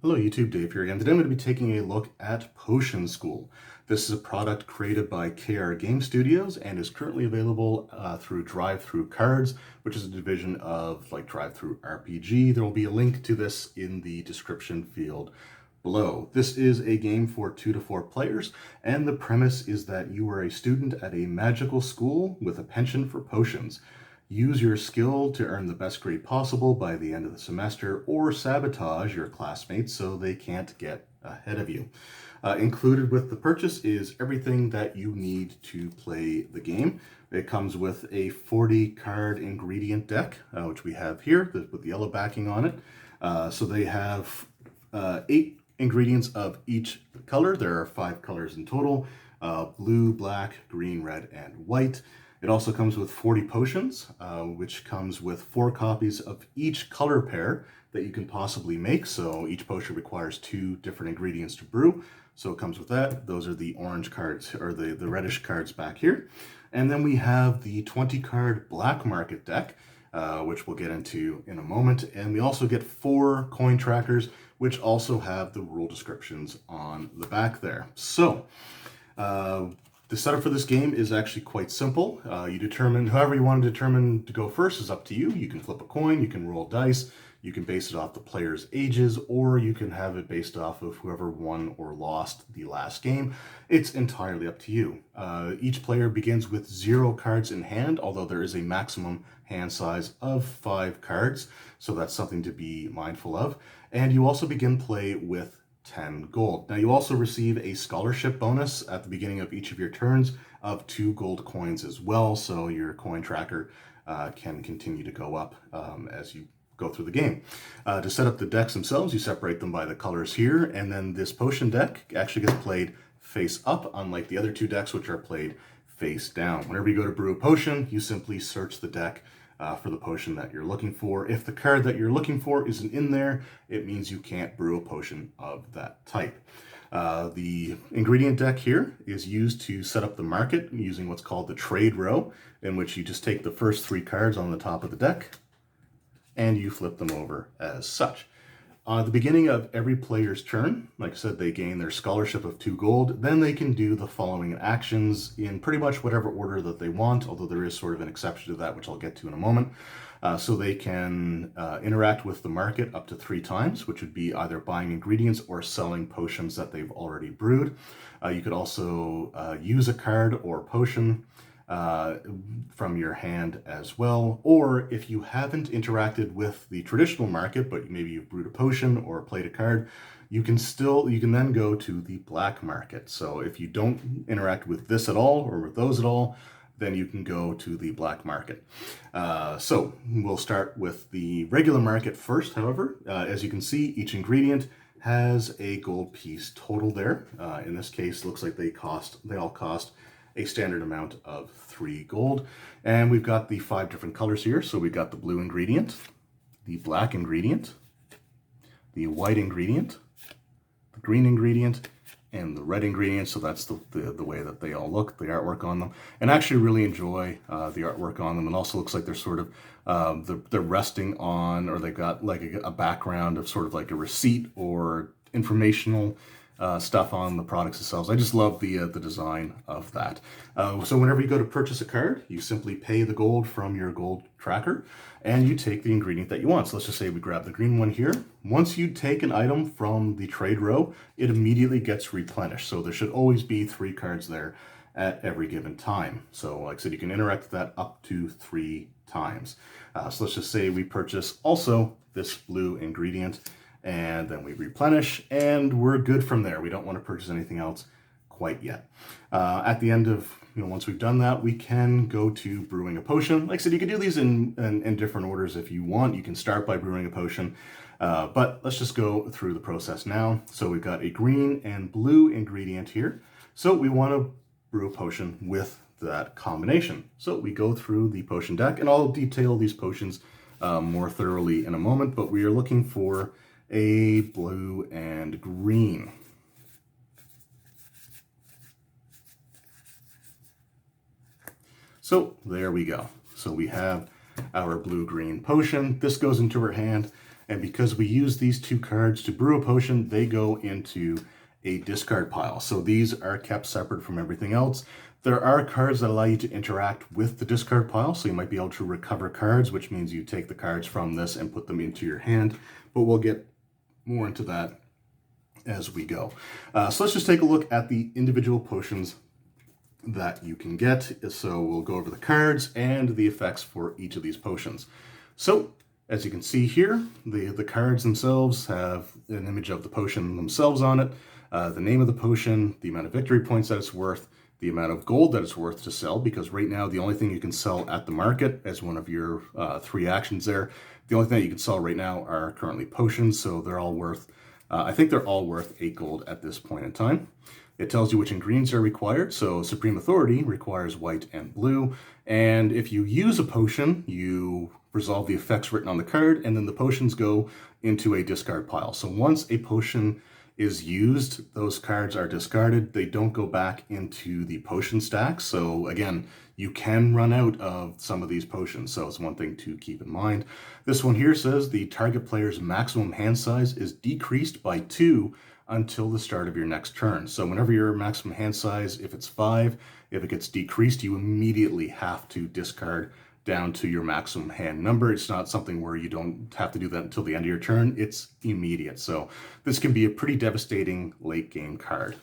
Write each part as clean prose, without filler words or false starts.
Hello YouTube, Dave here again. Today I'm going to be taking a look at Potion School. This is a product created by KR Game Studios and is currently available through Drive-Thru Cards, which is a division of like Drive-Thru RPG. There will be a link to this in the description field below. This is a game for 2 to 4 players, and the premise is that you are a student at a magical school with a penchant for potions. Use your skill to earn the best grade possible by the end of the semester, or sabotage your classmates so they can't get ahead of you. Included with the purchase is everything that you need to play the game. It comes with a 40 card ingredient deck, which we have here with the yellow backing on it. So they have 8 ingredients of each color. There are 5 colors in total: blue, black, green, red, and white. It also comes with 40 potions, which comes with 4 copies of each color pair that you can possibly make. So each potion requires 2 different ingredients to brew. So it comes with that. Those are the orange cards, or the reddish cards back here. And then we have the 20 card black market deck, which we'll get into in a moment. And we also get 4 coin trackers, which also have the rule descriptions on the back there. So, the setup for this game is actually quite simple. You determine, however you want to determine to go first is up to you. You can flip a coin, you can roll dice, you can base it off the player's ages, or you can have it based off of whoever won or lost the last game. It's entirely up to you. Each player begins with 0 cards in hand, although there is a maximum hand size of 5 cards, so that's something to be mindful of. And you also begin play with 10 gold. Now you also receive a scholarship bonus at the beginning of each of your turns of 2 gold coins as well, so your coin tracker can continue to go up as you go through the game. To set up the decks themselves, you separate them by the colors here, and then this potion deck actually gets played face up, unlike the other 2 decks which are played face down. Whenever you go to brew a potion, you simply search the deck for the potion that you're looking for. If the card that you're looking for isn't in there, it means you can't brew a potion of that type. The ingredient deck here is used to set up the market using what's called the trade row, in which you just take the first 3 cards on the top of the deck and you flip them over as such. At the beginning of every player's turn, like I said, they gain their scholarship of 2 gold. Then they can do the following actions in pretty much whatever order that they want, although there is sort of an exception to that, which I'll get to in a moment. So they can interact with the market up to 3 times, which would be either buying ingredients or selling potions that they've already brewed. You could also use a card or potion from your hand as well, or if you haven't interacted with the traditional market, but maybe you've brewed a potion or played a card, you can then go to the black market. So if you don't interact with this at all or with those at all, then you can go to the black market. So we'll start with the regular market first. However, as you can see, each ingredient has a gold piece total there. In this case, looks like they all cost a standard amount of 3 gold. And we've got the 5 different colors here. So we've got the blue ingredient, the black ingredient, the white ingredient, the green ingredient, and the red ingredient. So that's the way that they all look, the artwork on them. And I actually really enjoy the artwork on them. And also looks like they're sort of, they're resting on, or they've got like a background of sort of like a receipt or informational stuff on the products themselves. I just love the design of that. So whenever you go to purchase a card, you simply pay the gold from your gold tracker and you take the ingredient that you want. So let's just say we grab the green one here. Once you take an item from the trade row, it immediately gets replenished. So there should always be 3 cards there at every given time. So like I said, you can interact with that up to 3 times. So let's just say we purchase also this blue ingredient, and then we replenish, and we're good from there. We don't want to purchase anything else quite yet. At the end of, once we've done that, we can go to brewing a potion. Like I said, you can do these in different orders if you want. You can start by brewing a potion, but let's just go through the process now. So we've got a green and blue ingredient here. So we want to brew a potion with that combination. So we go through the potion deck, and I'll detail these potions more thoroughly in a moment, but we are looking for a blue and green. So there we go. So we have our blue-green potion. This goes into her hand, And because we use these 2 cards to brew a potion, they go into a discard pile. So these are kept separate from everything else. There are cards that allow you to interact with the discard pile, so you might be able to recover cards, which means you take the cards from this and put them into your hand, but we'll get more into that as we go. So let's just take a look at the individual potions that you can get. So we'll go over the cards and the effects for each of these potions. So as you can see here, the cards themselves have an image of the potion themselves on it, the name of the potion, the amount of victory points that it's worth, the amount of gold that it's worth to sell, because right now the only thing you can sell at the market as one of your 3 actions there, the only thing that you can sell right now are currently potions, so they're all worth, I think they're all worth 8 gold at this point in time. It tells you which ingredients are required, so Supreme Authority requires white and blue, and if you use a potion, you resolve the effects written on the card, and then the potions go into a discard pile. So once a potion is used, those cards are discarded. They don't go back into the potion stack. So again, you can run out of some of these potions. So it's one thing to keep in mind. This one here says the target player's maximum hand size is decreased by 2 until the start of your next turn. So whenever your maximum hand size, if it's 5, if it gets decreased, you immediately have to discard down to your maximum hand number. It's not something where you don't have to do that until the end of your turn. It's immediate. So this can be a pretty devastating late game card.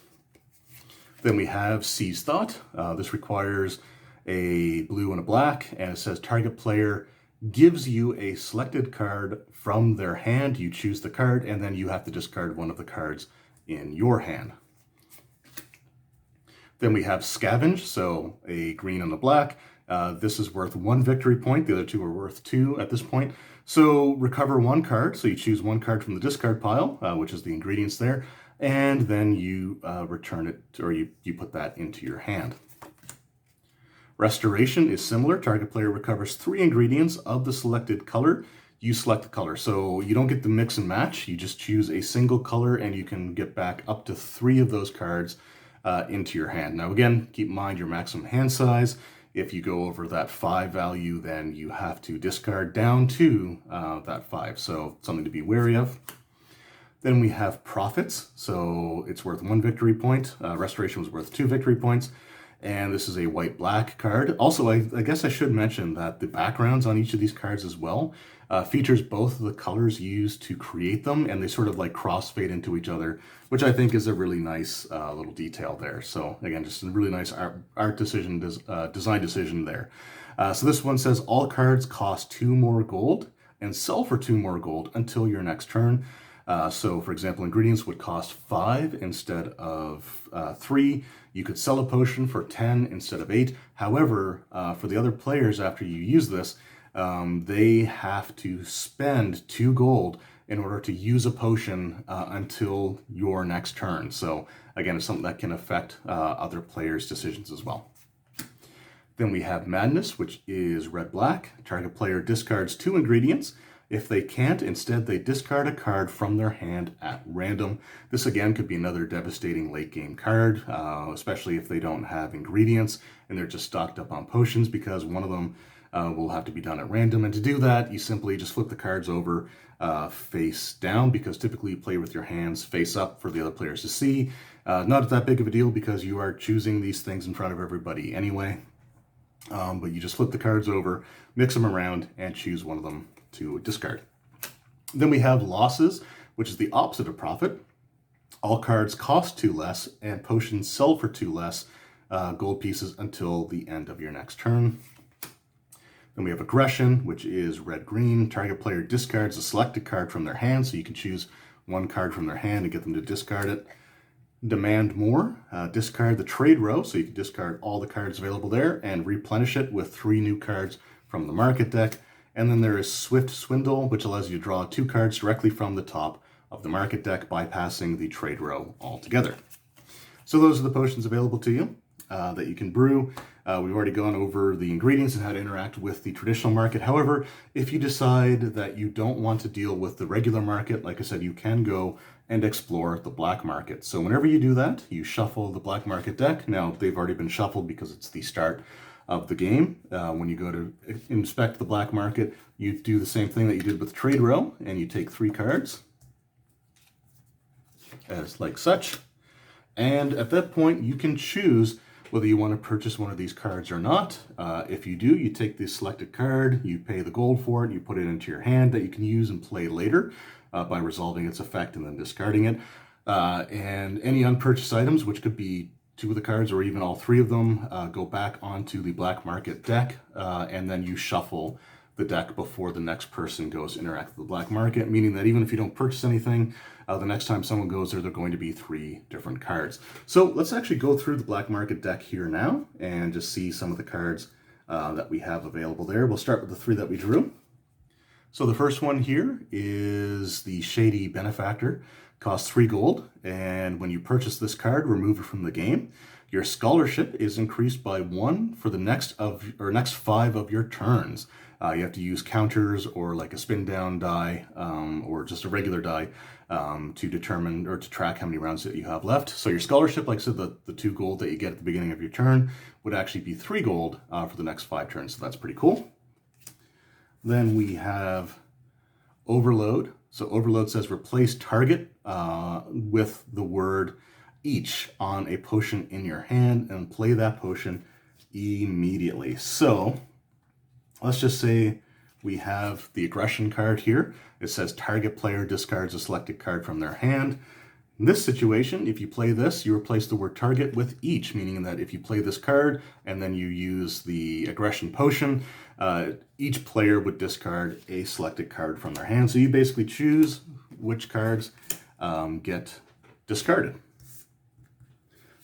Then we have Seize Thought. This requires a blue and a black, and it says target player gives you a selected card from their hand. You choose the card, and then you have to discard one of the cards in your hand. Then we have Scavenge, so a green and a black. This is worth 1 victory point. The other 2 are worth 2 at this point. So recover 1 card. So you choose 1 card from the discard pile, which is the ingredients there, and then you return it, or you put that into your hand. Restoration is similar. Target player recovers 3 ingredients of the selected color. You select the color. So you don't get the mix and match. You just choose a single color, and you can get back up to 3 of those cards into your hand. Now again, keep in mind your maximum hand size. If you go over that 5 value, then you have to discard down to that 5. So something to be wary of. Then we have Profits. So it's worth 1 victory point. Restoration was worth 2 victory points. And this is a white-black card. Also, I guess I should mention that the backgrounds on each of these cards as well features both of the colors used to create them, and they sort of like crossfade into each other, which I think is a really nice little detail there. So again, just a really nice art decision, design decision there. So this one says all cards cost 2 more gold and sell for 2 more gold until your next turn. So for example, ingredients would cost 5 instead of 3. You could sell a potion for 10 instead of 8. However, for the other players, after you use this, they have to spend 2 gold in order to use a potion until your next turn. So again, it's something that can affect other players' decisions as well. Then we have Madness, which is red-black. Target player discards 2 ingredients. If they can't, instead they discard a card from their hand at random. This again could be another devastating late game card, especially if they don't have ingredients and they're just stocked up on potions, because one of them will have to be done at random. And to do that, you simply just flip the cards over face down, because typically you play with your hands face up for the other players to see. Not that big of a deal because you are choosing these things in front of everybody anyway. But you just flip the cards over, mix them around, and choose one of them to discard. Then we have Losses, which is the opposite of Profit. All cards cost 2 less, and potions sell for 2 less gold pieces until the end of your next turn. Then we have Aggression, which is red-green. Target player discards a selected card from their hand, so you can choose 1 card from their hand and get them to discard it. Demand More, discard the trade row, so you can discard all the cards available there and replenish it with 3 new cards from the market deck. And then there is Swift Swindle, which allows you to draw 2 cards directly from the top of the market deck, bypassing the trade row altogether. So those are the potions available to you that you can brew. We've already gone over the ingredients and how to interact with the traditional market. However, if you decide that you don't want to deal with the regular market, like I said, you can go and explore the black market. So whenever you do that, you shuffle the black market deck. Now, they've already been shuffled because it's the start of the game. When you go to inspect the black market, you do the same thing that you did with trade row, and you take 3 cards, as like such. And at that point, you can choose whether you want to purchase one of these cards or not. If you do, you take the selected card, you pay the gold for it, you put it into your hand that you can use and play later by resolving its effect and then discarding it. And any unpurchased items, which could be 2 of the cards or even all 3 of them, go back onto the black market deck, and then you shuffle the deck before the next person goes to interact with the black market, meaning that even if you don't purchase anything, the next time someone goes there, they're going to be 3 different cards. So let's actually go through the black market deck here now and just see some of the cards that we have available there. We'll start with the 3 that we drew. So the first one here is the Shady Benefactor. Costs 3 gold, and when you purchase this card, remove it from the game. Your scholarship is increased by 1 for the next 5 of your turns. You have to use counters or like a spin down die or just a regular die to determine or to track how many rounds that you have left. So your scholarship, like I said, the 2 gold that you get at the beginning of your turn would actually be 3 gold for the next 5 turns. So that's pretty cool. Then we have Overload. So Overload says replace target with the word each on a potion in your hand and play that potion immediately. So let's just say we have the aggression card here. It says target player discards a selected card from their hand. In this situation, if you play this, you replace the word target with each, meaning that if you play this card and then you use the aggression potion, each player would discard a selected card from their hand. So you basically choose which cards get discarded.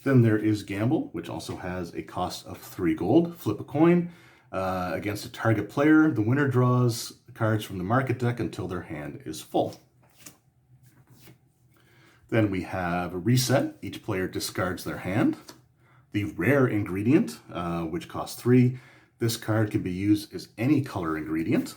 Then there is Gamble, which also has a cost of 3 gold. Flip a coin against a target player. The winner draws cards from the market deck until their hand is full. Then we have a Reset. Each player discards their hand. The Rare Ingredient, which costs 3. This card can be used as any color ingredient.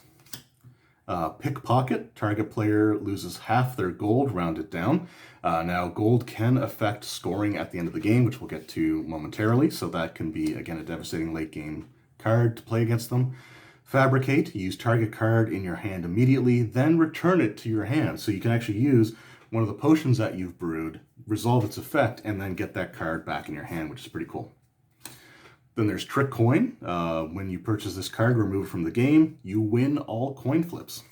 Pickpocket. Target player loses half their gold, rounded down. Now, gold can affect scoring at the end of the game, which we'll get to momentarily. So that can be, again, a devastating late game card to play against them. Fabricate. Use target card in your hand immediately, then return it to your hand. So you can actually use one of the potions that you've brewed, resolve its effect, and then get that card back in your hand, which is pretty cool. Then there's Trick Coin. When you purchase this card, remove it from the game, you win all coin flips.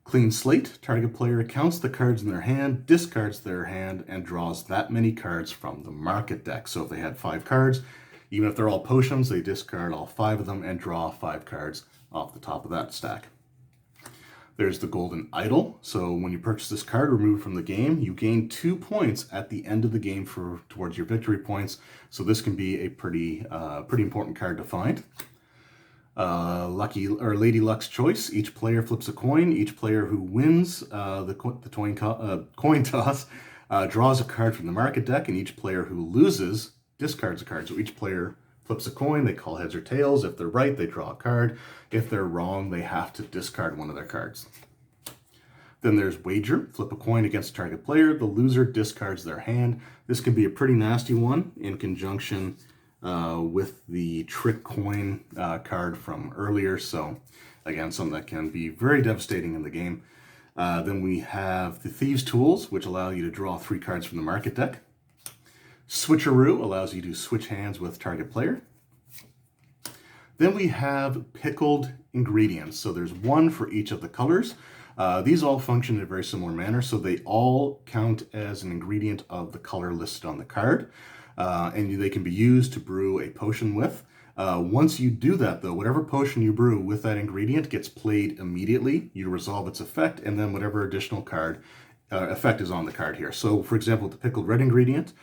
Clean Slate. Target player counts the cards in their hand, discards their hand, and draws that many cards from the market deck. So if they had 5 cards, even if they're all potions, they discard all 5 of them and draw 5 cards off the top of that stack. There's the Golden Idol. So when you purchase this card, remove it from the game, you gain 2 points at the end of the game towards your victory points. So this can be a pretty important card to find. Lady Luck's Choice. Each player flips a coin. Each player who wins the coin toss draws a card from the market deck, and each player who loses discards a card. So each player flips a coin, they call heads or tails. If they're right, they draw a card. If they're wrong, they have to discard one of their cards. Then there's Wager. Flip a coin against a target player. The loser discards their hand. This can be a pretty nasty one in conjunction with the Trick Coin card from earlier. So again, something that can be very devastating in the game. Then we have the Thieves' Tools, which allow you to draw 3 cards from the market deck. Switcheroo allows you to switch hands with target player. Then we have Pickled Ingredients. So there's 1 for each of the colors. These all function in a very similar manner, so they all count as an ingredient of the color listed on the card, and they can be used to brew a potion with. Once you do that, though, whatever potion you brew with that ingredient gets played immediately. You resolve its effect, and then whatever additional card effect is on the card here. So, for example, the Pickled Red Ingredient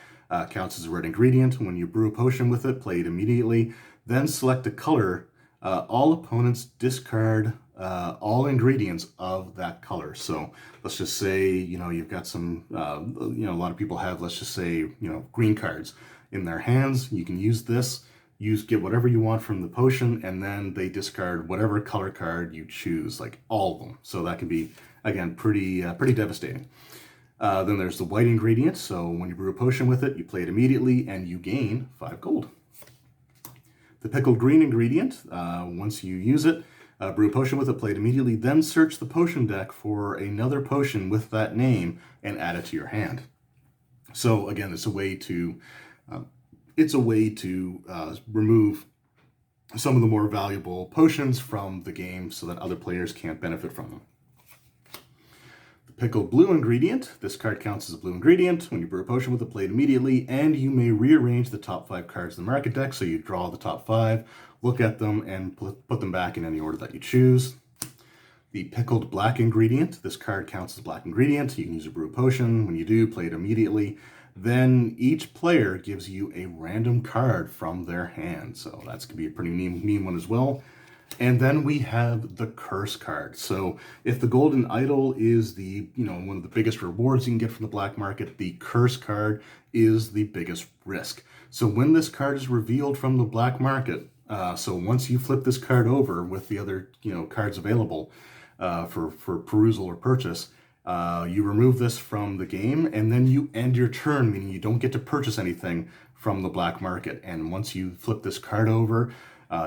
counts as a red ingredient. When you brew a potion with it, play it immediately. Then select a color. All opponents discard all ingredients of that color. So let's just say, you've got some, a lot of people have, let's just say, green cards in their hands. You can use this, get whatever you want from the potion, and then they discard whatever color card you choose, like all of them. So that can be, again, pretty devastating. Then there's the white ingredient. So when you brew a potion with it, you play it immediately and you gain 5 gold. The pickled green ingredient, once you use it, brew a potion with it, play it immediately, then search the potion deck for another potion with that name and add it to your hand. So again, it's a way to remove some of the more valuable potions from the game so that other players can't benefit from them. The pickled blue ingredient. This card counts as a blue ingredient. When you brew a potion with it, play it immediately, and you may rearrange the top 5 cards in the market deck. So you draw the top 5, look at them, and put them back in any order that you choose. The pickled black ingredient. This card counts as a black ingredient. You can use a brew potion. When you do, play it immediately. Then each player gives you a random card from their hand. So that's going to be a pretty mean one as well. And then we have the curse card. So if the golden idol is one of the biggest rewards you can get from the black market, the curse card is the biggest risk. So when this card is revealed from the black market, so once you flip this card over with the other cards available for perusal or purchase, you remove this from the game, and then you end your turn, meaning you don't get to purchase anything from the black market. And once you flip this card over,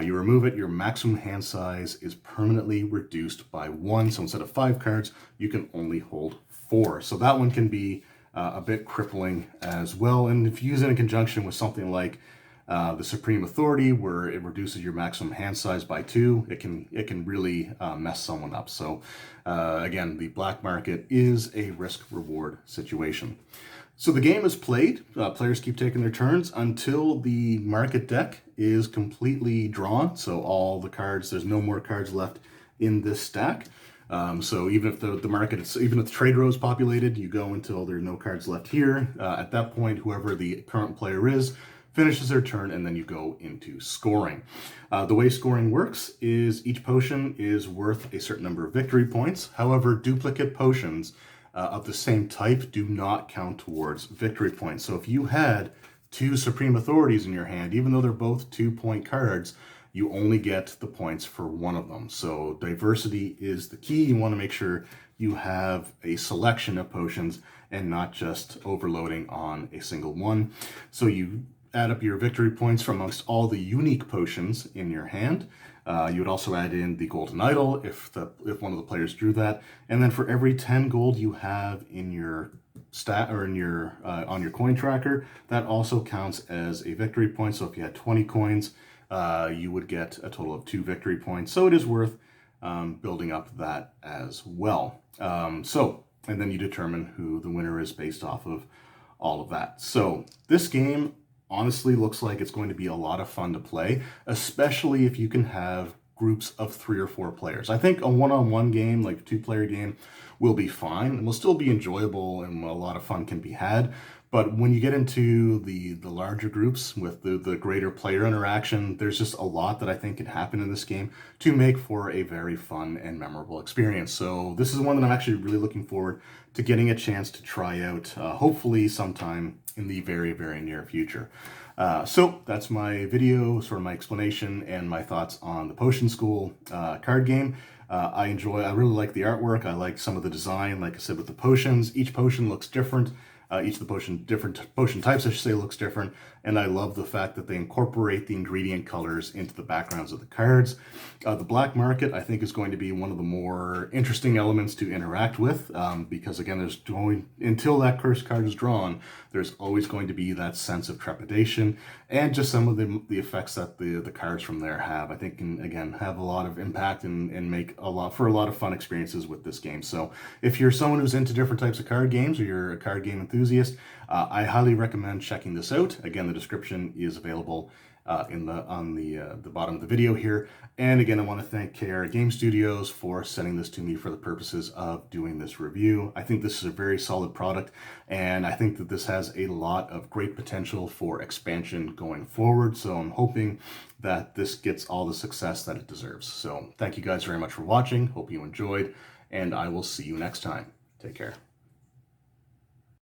you remove it, your maximum hand size is permanently reduced by 1. So instead of 5 cards, you can only hold 4. So that one can be a bit crippling as well. And if you use it in conjunction with something like the Supreme Authority, where it reduces your maximum hand size by 2, it can really mess someone up. So again, the black market is a risk-reward situation. So the game is played. Players keep taking their turns until the market deck is completely drawn. So all the cards, there's no more cards left in this stack. So even if even if the trade row is populated, you go until there are no cards left here. At that point, whoever the current player is finishes their turn, and then you go into scoring. The way scoring works is each potion is worth a certain number of victory points. However, duplicate potions of the same type do not count towards victory points. So if you had 2 Supreme Authorities in your hand, even though they're both 2-point cards, you only get the points for one of them. So diversity is the key. You want to make sure you have a selection of potions and not just overloading on a single one. So you add up your victory points from amongst all the unique potions in your hand. You would also add in the golden idol if one of the players drew that, and then for every 10 gold you have in your stat or in your on your coin tracker, that also counts as a victory point. So if you had 20 coins, you would get a total of 2 victory points. So it is worth building up that as well. And then you determine who the winner is based off of all of that. So this game honestly looks like it's going to be a lot of fun to play, especially if you can have groups of 3 or 4 players. I think a one-on-one game, like a 2-player game, will be fine and will still be enjoyable, and a lot of fun can be had. But when you get into the larger groups with the greater player interaction, there's just a lot that I think can happen in this game to make for a very fun and memorable experience. So this is one that I'm actually really looking forward to getting a chance to try out, hopefully sometime in the very, very near future. So that's my video, sort of my explanation and my thoughts on the Potion School card game. I really like the artwork. I like some of the design, like I said, with the potions. Each potion looks different. Each of the different potion types, I should say, looks different. And I love the fact that they incorporate the ingredient colors into the backgrounds of the cards. The black market, I think, is going to be one of the more interesting elements to interact with, because again, until that curse card is drawn, there's always going to be that sense of trepidation, and just some of the effects that the cards from there have, I think, can again have a lot of impact and make a lot of fun experiences with this game. So if you're someone who's into different types of card games, or you're a card game enthusiast, I highly recommend checking this out. Again, the description is available on the bottom of the video here. And again, I want to thank KR Game Studios for sending this to me for the purposes of doing this review. I think this is a very solid product, and I think that this has a lot of great potential for expansion going forward. So I'm hoping that this gets all the success that it deserves. So thank you guys very much for watching. Hope you enjoyed, and I will see you next time. Take care.